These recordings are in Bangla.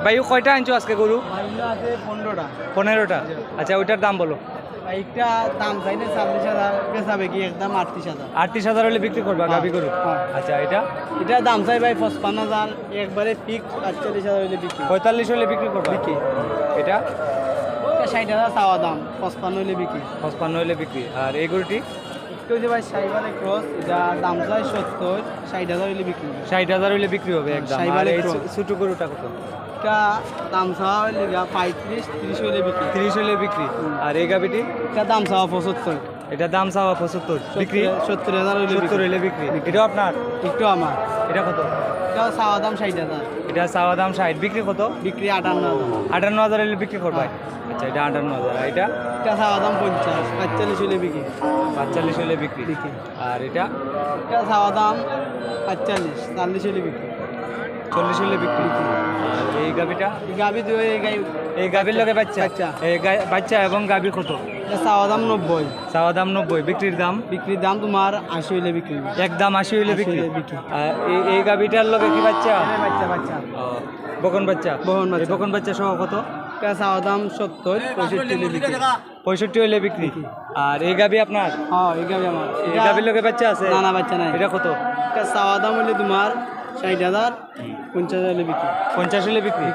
ভাই কয়টা আনছো আজকে গরু? আছে 15টা। 15টা। আচ্ছা ওইটার দাম বলো। একটা দাম চাইলে 26,000, বেচাবে কি একদম 38,000। 38,000 হলে বিক্রি করবা গাভী গরু? হ্যাঁ। আচ্ছা এটা এটা দাম চাই ভাই 55,000, একবারে ফিক্স 48,000 হলে বিক্রি। 45 হলে বিক্রি করবা? বিক্রি। এটা 60,000 চাওয়া দাম, 55 হলে বিক্রি। 55 হলে বিক্রি। আর এই গরুটি একটু যে ভাই সাইবালে ক্রস, এটা দাম চাই 70, 60,000 হলে বিক্রি। 60,000 হলে বিক্রি হবে একদম। আর সাইবালে এই ক্রস। ছোট গরুটা কত? এটা দাম চাওয়া হলে 35, 30 হলে বিক্রি। 30 হলে বিক্রি। আর এই গাভীটি? এটা দাম চাওয়া 75। এটা দাম চাওয়া 75, বিক্রি 70,000 হলে 70 হলে বিক্রি। এটা আপনার? একটু আমার। এটা কত? এটা চাওয়া দাম 60,000, এটা চাওয়া দাম 60, বিক্রি কত? বিক্রি 58,000। 58,000 হলে বিক্রি করবা? আচ্ছা এটা 58,000। আর এটা? এটা চাওয়া দাম 50, 45 হলে বিক্রি। 45 হলে বিক্রি। আর এটা? এটা চাওয়া দাম 45, 40 হলে বিক্রি। 40 হলে বিক্রি। আর এই গাভীটা? এই গাভি দুই, এই গাভীর লগে বাচ্চা? বাচ্চা। এই বাচ্চা এবং গাভী কত? এটা চাওয়া দাম 90, চাওয়া দাম 90, বিক্রির দাম? বিক্রির দাম তোমার 80 হলে বিক্রি। একদম 80 হলে 80 বিক্রি। হলে বিক্রি। আর এই গাভীটার লগে কি বাচ্চা? বাচ্চা বাচ্চা ও, বকন বাচ্চা? বকন বাচ্চা। এই বকন বাচ্চা সহ কত? এটা চাওয়া দাম 70, 65 হলে বিক্রি। 65 হলে বিক্রি। আর এই গাভী আপনার? হ্যাঁ এই গাভি আমার। এই গাভীর লগে বাচ্চা আছে? না না বাচ্চা নাই। এটা কত? এটা চাওয়া দাম হলে তোমার 60,000, 50,000 হলে বিক্রি। 50 হলে বিক্রি।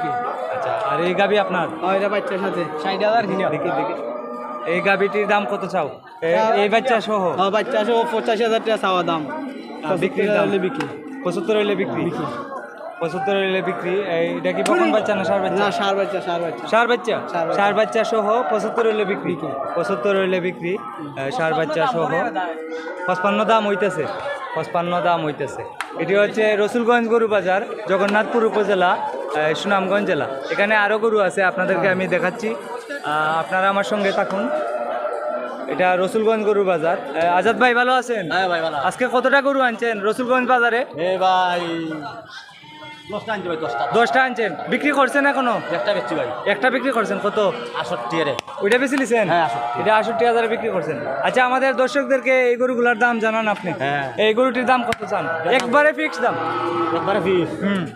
আচ্ছা আর এই গাভী আপনার? হ্যাঁ এটা বাচ্চার সাথে 60,000 কিনা। দেখি দেখি এই গাভীটির দাম কত চাও? এই বাচ্চা সহ? হ্যাঁ বাচ্চা সহ 85,000 টাকা চাওয়া দাম, বিক্রির দাম? হলে বিক্রি। 75 হলে বিক্রি। 75 হলে বিক্রি। এইটা কি বকন বাচ্চা না ষাঁড় বাচ্চা? না ষাঁড় বাচ্চা, ষাঁড় বাচ্চা। ষাঁড় বাচ্চা? ষাঁড় বাচ্চা। ষাঁড় বাচ্চা সহ 75 হলে বিক্রি। 75 হলে বিক্রি। ষাঁড় বাচ্চা সহ 55 দাম হইতেছে। 55 দাম হইতেছে। এটি হচ্ছে রসুলগঞ্জ গরু বাজার, জগন্নাথপুর উপজেলা, সুনামগঞ্জ জেলা। এখানে আরও গরু আছে, আপনাদেরকে আমি দেখাচ্ছি, আপনারা আমার সঙ্গে থাকুন। এটা রসুলগঞ্জ গরু বাজার। আজাদ ভাই ভালো আছেন? হ্যাঁ ভাই ভালো। আজকে কতটা গরু আনছেন রসুলগঞ্জ বাজারে? এ ভাই 10টা আনছি ভাই, 10টা। 10টা আনছেন, বিক্রি করছেন এখনো? একটা বেচছি ভাই। একটা বিক্রি করছেন, কত? 68 এর। ওইটা বেশি লিছেন? হ্যাঁ, 68। এটা 68,000 বিক্রি করছেন। আচ্ছা আমাদের দর্শকদেরকে এই গরুগুলোর দাম জানান আপনি। হ্যাঁ। এই গরুটির দাম কত চান? একবারে ফিক্স দাম? একবারে ফিস।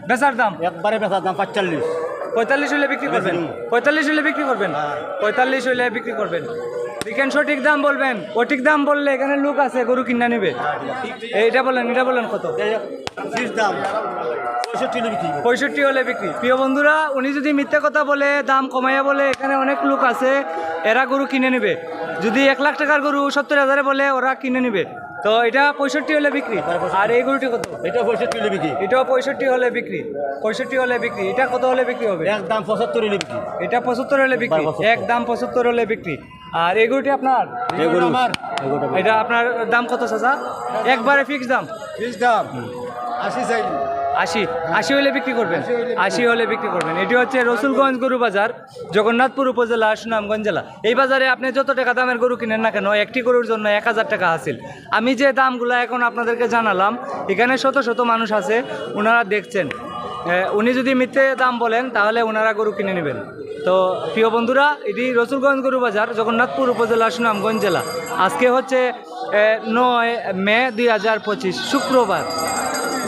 বেচার দাম? একবারে বেচার দাম 45। 45 হলে বিক্রি করবেন? 45 হলে বিক্রি করবেন? হ্যাঁ। 45 হলে বিক্রি করবেন। দেখেন সঠিক দাম বলবেন, সঠিক দাম বললে এখানে লোক আছে গরু কিনা নিবে। এইটা বলেন, এটা বলেন কত? ফিস দাম 65 হলে বিক্রি। 65 হলে বিক্রি। প্রিয় বন্ধুরা, উনি যদি মিথ্যা কথা বলে, দাম কমাইয়া বলে, এখানে অনেক লোক আছে এরা গরু কিনে নেবে। যদি 1 লাখ টাকার গরু 70,000 বলে ওরা কিনে নেবে। তো এটা 65 হলে বিক্রি। আর এই গরুটি কত? এটা 65 হলে বিক্রি। এটাও 65 হলে বিক্রি। 65 হলে বিক্রি। এটা কত হলে বিক্রি হবে? একদম 75 হলে বিক্রি। এটা 75 হলে বিক্রি। 75 একদম 75 হলে বিক্রি। আর এই গরুটি আপনার? এগুলো আমার। এটা আপনার দাম কত চাচা? একবারে ফিক্স দাম? ফিস দাম 80 চাই। 80 হলে বিক্রি করবেন? 80 হলে বিক্রি করবেন। এটি হচ্ছে রসুলগঞ্জ গরু বাজার, জগন্নাথপুর উপজেলা, সুনামগঞ্জ জেলা। এই বাজারে আপনি যত টাকা দামের গরু কিনেন না কেন, একটি গরুর জন্য 1,000 টাকা হাসিল। আমি যে দামগুলো এখন আপনাদেরকে জানালাম, এখানে শত শত মানুষ আছে, ওনারা দেখছেন। উনি যদি মিথ্যে দাম বলেন তাহলে ওনারা গরু কিনে নেবেন। তো প্রিয় বন্ধুরা, এটি রসুলগঞ্জ গরু বাজার, জগন্নাথপুর উপজেলা, সুনামগঞ্জ জেলা। আজকে হচ্ছে 9 মে 2025 শুক্রবার।